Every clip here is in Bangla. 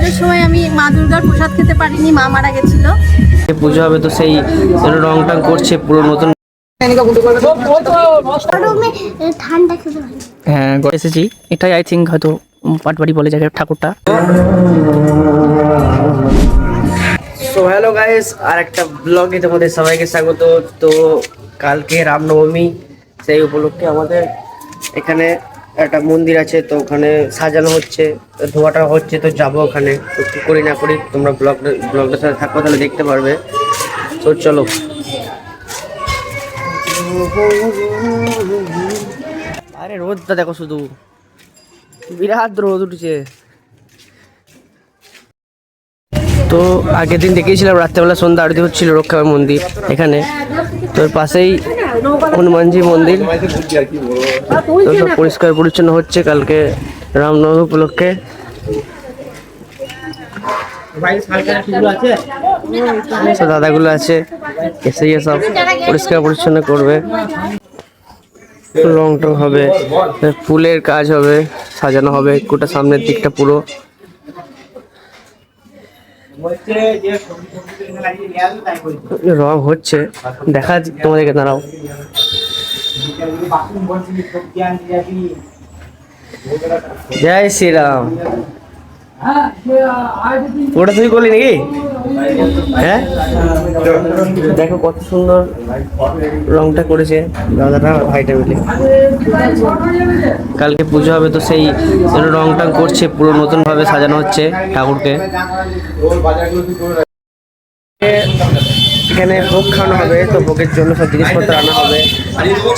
পুজোর সময় আমি মা দুর্গার প্রসাদ খেতে পারিনি, মা মারা গেছিল। পুজো হবে তো সেই রং টং করছে পুরো নতুন। হ্যাঁ এসেছি, এটাই আই থিঙ্ক হয়তো পাটবাড়ি বলে জায়গায় ঠাকুরটা। সো হ্যালো গাইস, আর একটা ব্লগে তোমাদের সবাইকে স্বাগত। তো কালকে রামনবমী, সেই উপলক্ষে আমাদের এখানে একটা মন্দির আছে, তো ওখানে সাজানো হচ্ছে, ধোয়াটা হচ্ছে, তো যাবো ওখানে। তো কী করি না করি তোমরা ব্লগটার সাথে থাকো, তাহলে দেখতে পারবে। তো চলো। আরে রোদটা দেখো, শুধু বিরাট রোদ উঠেছে। তো আগের দিন দেখিয়েছিলাম রাত্রেবেলা সন্ধ্যা আরতি হচ্ছিল রক্ষাবাই মন্দির এখানে, তো এর পাশেই হনুমানজি মন্দির। তো সব পরিষ্কার পরিচ্ছন্ন হচ্ছে কালকে রামনবমী উপলক্ষে। দাদাগুলো আছে, এসে সব পরিষ্কার পরিচ্ছন্ন করবে, রং টং হবে, ফুলের কাজ হবে, সাজানো হবে গোটা সামনের দিকটা পুরো। রং হচ্ছে, দেখা তোমাদেরকে, দাঁড়াও। জয় শ্রীরাম। ওটা তুই করলি নাকি? হ্যাঁ, দেখো কত সুন্দর রংটা করেছে দাদাটা ভাইটা মিলে। কালকে পুজো হবে তো সেই রং টং করছে, পুরো নতুন ভাবে সাজানো হচ্ছে ঠাকুরকে। এখানে ভোগ খাওয়ানো হবে, তো ভোগের জন্য সব জিনিসপত্র আনা হবে।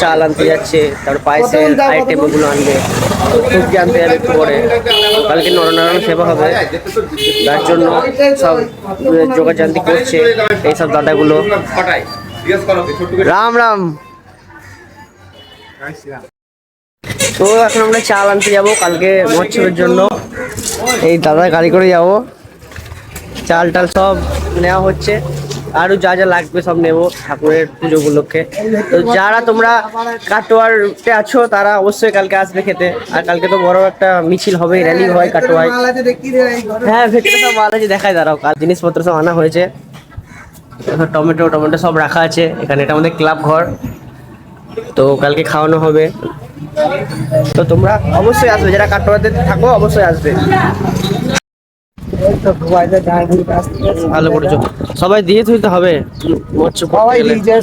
চাল আনতে যাচ্ছে, তারপর পায়েসের আইটেমগুলো আনবে, সবজি আনতে যাবে একটু পরে। কালকে নরনারায়ণ সেবা হবে, তার জন্য সব যোগাযান্তি করছে এইসব দাদাগুলো। রাম রাম। তো এখন আমরা চাল আনতে যাবো কালকে মহোৎসবের জন্য, এই দাদা গাড়ি করে যাবো। চাল টাল সব নেওয়া হচ্ছে, আরো যা যা লাগবে সব নেবো ঠাকুরের পুজো উপলক্ষে। তো যারা তোমরা কাটোয়াতে আছো তারা অবশ্যই কালকে আসবে খেতে। আর কালকে তো বড় একটা মিছিল হবে, র্যালি হয় কাটোয়ায়। হ্যাঁ ভেতরে সব মাল আছে, দেখায় দাঁড়াও। কাল জিনিসপত্র সব আনা হয়েছে, টমেটো টমেটো সব রাখা আছে এখানে। এটা আমাদের ক্লাব ঘর, তো কালকে খাওয়ানো হবে। তো তোমরা অবশ্যই আসবে, যারা কাটোয়াতে থাকো অবশ্যই আসবে। ভালো করেছো, সবাই দিয়ে তুলতে হবে।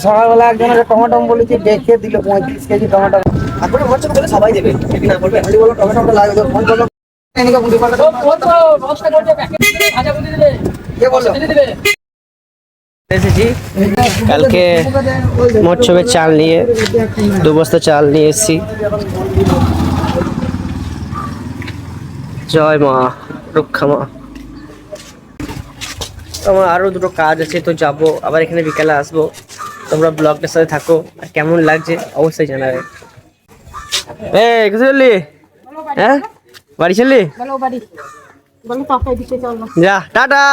সকালবেলা একজন টমেটো বলেছি, দেখে দিল 35 কেজি টমেটো। আপনারা মহোৎসব করলে সবাই দেবে, না করবে খালি বলো টমেটোটা লাগবে, ফোন করলো। এসেছি কালকে মহোৎসবের চাল নিয়ে, 2 বস্তা চাল নিয়ে এসেছি। জয় মা রক্ষা মা। আমার আরো দুটো কাজ আছে, তো যাবো আবার, এখানে বিকালে আসবো। তোমরা ব্লগটার সাথে থাকো, আর কেমন লাগছে অবশ্যই জানাবে। কোথায় চললি? হ্যাঁ বাড়ি চললি? যা টাটা।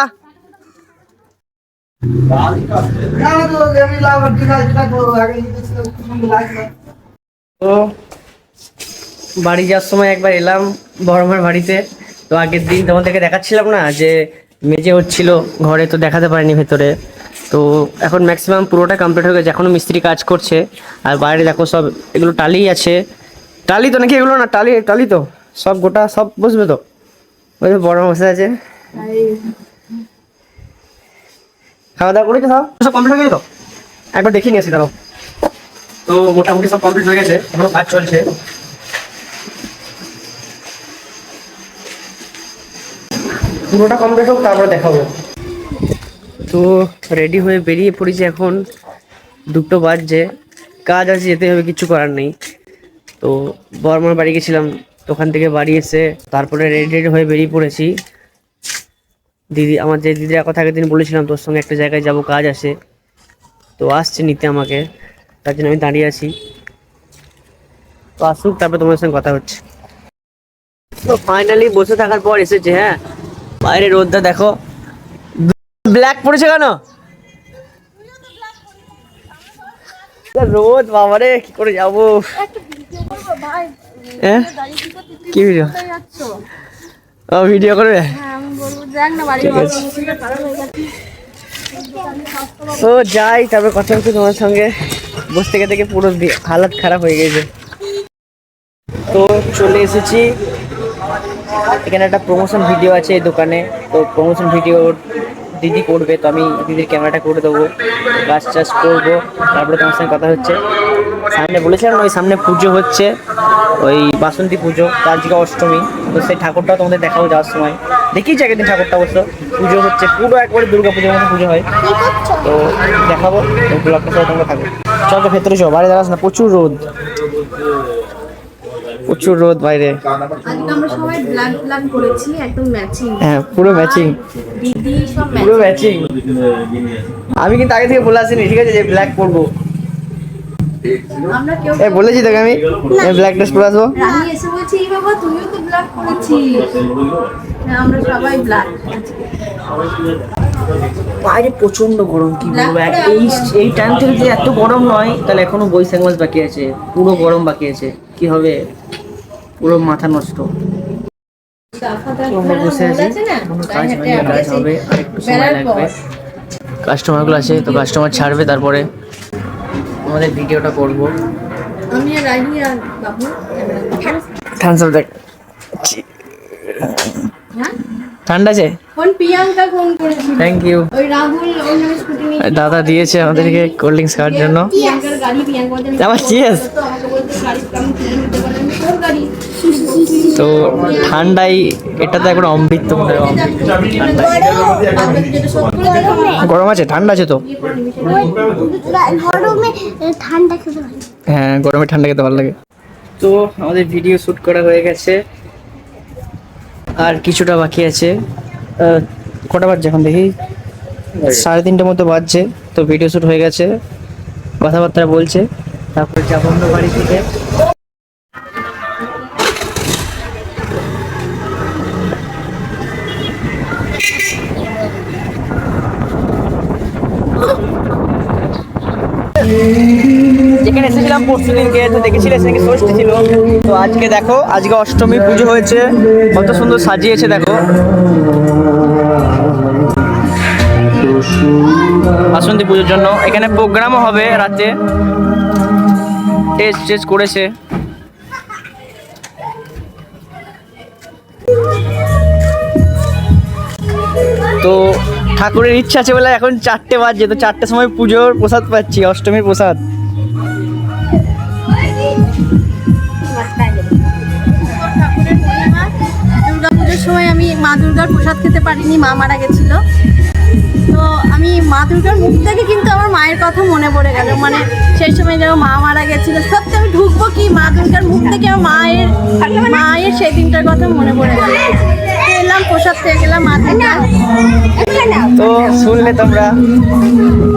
তো বাড়ি যাওয়ার সময় একবার এলাম বড়মার বাড়িতে। তো আগের দিন তোমাদেরকে দেখাচ্ছিলাম না যে মেজে হচ্ছিল ঘরে, তো দেখাতে পারিনি ভেতরে। তো এখন ম্যাক্সিমাম পুরোটা কমপ্লিট হয়ে গেছে, এখনো মিস্ত্রি কাজ করছে। আর বাইরে দেখো সব এগুলো টালি আছে, টালি তো নাকি এগুলো না, টালি টালি তো সব গোটা সব বসবে। তো ওই বড় বসে আছে, খাওয়া দাওয়া করেছে, সব কমপ্লিট হয়ে গেছে। তো একবার দেখিয়ে নিয়েছি দাঁড়াও। তো মোটামুটি সব কমপ্লিট হয়ে গেছে, এখনো কাজ চলছে। পুরোটা কমপ্লিট হোক তারপরে দেখাবো। তো রেডি হয়ে বেরিয়ে পড়েছি, এখন 2টো বাজছে, কাজ আছে, যেতে হবে, কিছু করার নেই। তো বর্মার বাড়ি গেছিলাম, তো ওখান থেকে বাড়ি এসে তারপরে রেডি হয়ে বেরিয়ে পড়েছি। দিদি, আমার যে দিদির কথা আগের দিন বলেছিলাম তোর সঙ্গে একটা জায়গায় যাব, কাজ আছে, তো আসছে নিতে আমাকে, তার জন্য আমি দাঁড়িয়ে আছি। তো আসুক, তারপর তোমার সঙ্গে কথা হচ্ছে। তো ফাইনালি বসে থাকার পর এসেছে। হ্যাঁ বাইরে রোদটা দেখো, ব্ল্যাক পড়েছে কেন? রোদ বাবারে, কি করে যাবো? কি ভিডিও? ও ভিডিও করবে? হ্যাঁ আমি বলবো যাক না বাড়ি ঠিক আছে। মেশিনটা খারাপ হয়ে গেছে। তো যাই, তারপরে কথা হচ্ছে তোমার সঙ্গে। বসে থেকে থেকে পুরো হালাত খারাপ হয়ে গেছে। তো চলে এসেছি, এখানে একটা প্রমোশন ভিডিও আছে এই দোকানে। তো প্রমোশন ভিডিও দিদি করবে, তো আমি দিদির ক্যামেরাটা করে দেবো, কাজ টাজ করবো, তারপরে তোমার সঙ্গে কথা হচ্ছে। সামনে বলেছিলাম ওই সামনে পুজো হচ্ছে, ওই বাসন্তী পুজো, তো আজকে অষ্টমী। তো সেই ঠাকুরটাও তোমাদের দেখাবো যাওয়ার সময়। দেখিয়েছি আগের দিন ঠাকুরটা, অবশ্য পুজো হচ্ছে পুরো একবারে দুর্গা পুজোর মতো পুজো হয়। তো দেখাবো, তো ব্লগটা সবাই তোমরা থাকো। চল ভেতরে চলো, বাইরে দাঁড়াস না, প্রচুর রোদ, প্রচুর রোদ বাইরে। আজকে আমরা সবাই ব্ল্যাক ব্ল্যাক করেছি, একদম ম্যাচিং। হ্যাঁ পুরো ম্যাচিং, দিদি সব পুরো ম্যাচিং। ম্যাচিং। আমি কিন্তু আগে থেকে বলে আসিনি, ঠিক আছে, যে ব্ল্যাক করবো। আমরা কেউ বলেছি তোকে আমি ব্ল্যাক ড্রেস পরে আসবো। রানী এসে বলছে এই বাবা তুমিও তো ব্ল্যাক করেছিস। হ্যাঁ আমরা সবাই ব্ল্যাক। বাইরে প্রচন্ড গরম, কি বলবো। এই টাইম থেকে যদি এত গরম নয়, তাহলে এখনো বৈশাখ মাস বাকি আছে, পুরো গরম বাকি আছে। কি হবে, পুরো মাথা নষ্ট। আমরা বসে আছি, কোনো কাজ হয়নি, কাজ হবে আর একটু সময় লাগবে। কাস্টমারগুলো আছে, তো কাস্টমার ছাড়বে, তারপরে আমাদের ভিডিওটা করবো। আমি আর রানী আর বাবু। থামস আপ দেখ, হ্যাঁ ঠান্ডা আছে। ফোন প্রিয়াঙ্কা ফোন করেছিল। Thank you. ওই রাহুল ওই নামে স্কুটি নিয়ে দাদা দিয়েছে আমাদেরকে কোল্ড ড্রিঙ্কস খাওয়ার জন্য। প্রিয়াঙ্কার গাড়ি, প্রিয়াঙ্কা বলতে আমার cheers। তো আমাকে বলতে গাড়ি আমি কিনে নিতে পারলাম, তোর গাড়ি। তো ঠান্ডায় এটা তো এখন অমৃত মনে হয়, যেটা সত্যি করে দেখো গরম আছে, ঠান্ডা আছে তো। গরমে ঠান্ডা খেতে ভালো। হ্যাঁ গরমে ঠান্ডা খেতে ভালো লাগে। তো আমাদের ভিডিও শ্যুট করা হয়ে গেছে, আর কিছুটা বাকি আছে। কটা বাজছে এখন দেখি, 3:30 মতো বাজছে। তো ভিডিও শ্যুট হয়ে গেছে, কথাবার্তা বলছে, তারপরে যাবো অন্য বাড়ি থেকে। যেখানে এসেছিলাম পরশু দিনকে, তো দেখেছিলে সেদিনকে ষষ্ঠী ছিল। তো আজকে দেখো, আজকে অষ্টমী পুজো হয়েছে, কত সুন্দর সাজিয়েছে দেখো। বাসন্তী পুজোর জন্য এখানে প্রোগ্রামও হবে রাতে, টেস্ট করেছে। তো ঠাকুরের ইচ্ছা আছে বলে এখন 4টে বাজছে, তো 4টের সময় পুজোর প্রসাদ পাচ্ছি, অষ্টমীর প্রসাদ। দুর্গাপুজোর সময় আমি মা দুর্গার প্রসাদ খেতে পারিনি, মা মারা গেছিল। তো আমি মা দুর্গার মুখ থেকে কিন্তু আমার মায়ের কথা মনে পড়ে গেল, মানে সেই সময় যেন মা মারা গেছিল, সত্যি আমি ঢুকবো কি মা দুর্গার মুখ থেকে আমার মায়ের সেই দিনটার কথা মনে পড়ে গেল। এলাম প্রসাদ পেয়ে গেলাম মা দুর্গা। তো শুনলে তোমরা,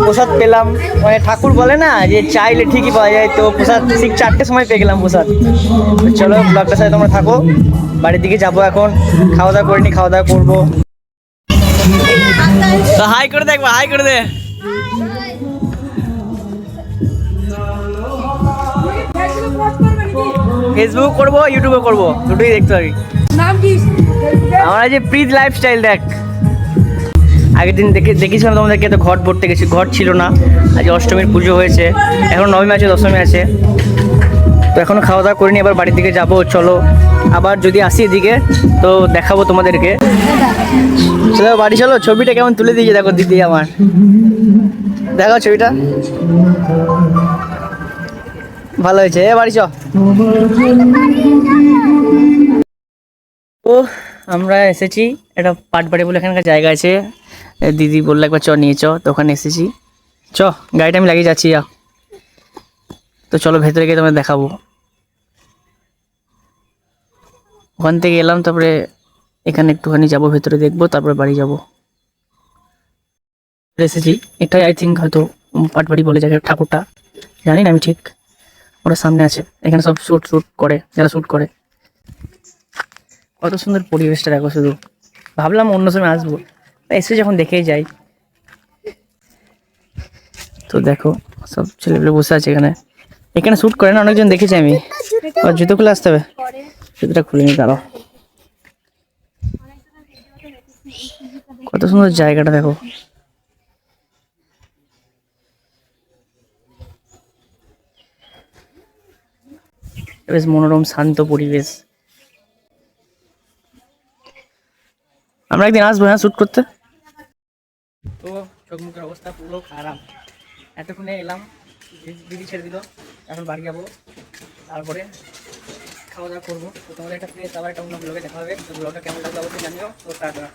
প্রসাদ পেলাম, মানে ঠাকুর বলে না যে চাইলে ঠিকই পাওয়া যায়, তো প্রসাদ ঠিক 4টের সময় পেয়ে গেলাম প্রসাদ। তো চলো ব্লগটার সাথে তোমরা থাকো, বাড়ির দিকে যাবো এখন, খাওয়া দাওয়া করিনি, খাওয়া দাওয়া করবো। তো হাই করে দেখবা, হাই করে দে। ফেসবুক করবো, ইউটিউবে করবো, দুটোই দেখতে পারি। আমরা যে প্রীত লাইফস্টাইল দেখ, আগের দিন দেখেছিলাম তোমাদেরকে, তো ঘট ভরতে গেছি, ঘট ছিল না। আজ অষ্টমীর পুজো হয়েছে, এখন নবমী আছে, দশমী আছে। তো এখনো খাওয়া দাওয়া করিনি, এবার বাড়ির দিকে যাবো। চলো আবার যদি আসি এদিকে তো দেখাবো তোমাদেরকে। চলো বাড়ি চলো, ছবিটা কেমন তুলে দিয়েছে দেখো দিদি আমার, দেখো ছবিটা ভালো হয়েছে। বাড়ি চ। তো আমরা এসেছি একটা পাটবাড়ি বলে এখানকার জায়গা আছে, দিদি বললো একবার চ নিয়ে চ, তো ওখানে এসেছি। চ গাড়িটা আমি লাগিয়ে যাচ্ছি, তো চলো ভেতরে গিয়ে তোমাদের দেখাবো। ওখান থেকে এলাম, তারপরে এখানে একটুখানি যাবো, ভেতরে দেখবো, তারপরে বাড়ি যাবো। এসেছি, এটাই আই থিঙ্ক হয়তো পাটবাড়ি বলে জায়গা, ঠাকুরটা জানি না আমি ঠিক। ওটা সামনে আছে, এখানে সব শ্যুট করে, যারা শ্যুট করে। কত সুন্দর পরিবেশটা দেখো, শুধু ভাবলাম অন্য সময় আসবো, এসে যখন দেখেই যাই। তো দেখো সব ছেলেগুলো বসে আছে এখানে, এখানে শ্যুট করে না, অনেকজন দেখেছি আমি। আর জুতো খুলে আসতে হবে, জুতোটা খুলে নি, দাঁড়াও। কত সুন্দর জায়গাটা দেখো। বেশ মনোরম শান্ত পরিবেশ। আমরা একদিন আসবো হ্যাঁ শুট করতে। তো চোখ মুখের অবস্থা পুরো খারাপ। এতক্ষণে এলাম, দিদি ছেড়ে দিল, এখন বাড়ি যাবো, তারপরে খাওয়া দাওয়া করবো। তো তোমাদের একটা প্লেস আবার একটা অন্য ব্লগে দেখা হবে। তো ব্লগটা কেমন লাগলো অবশ্যই জানিও। তো টাটা।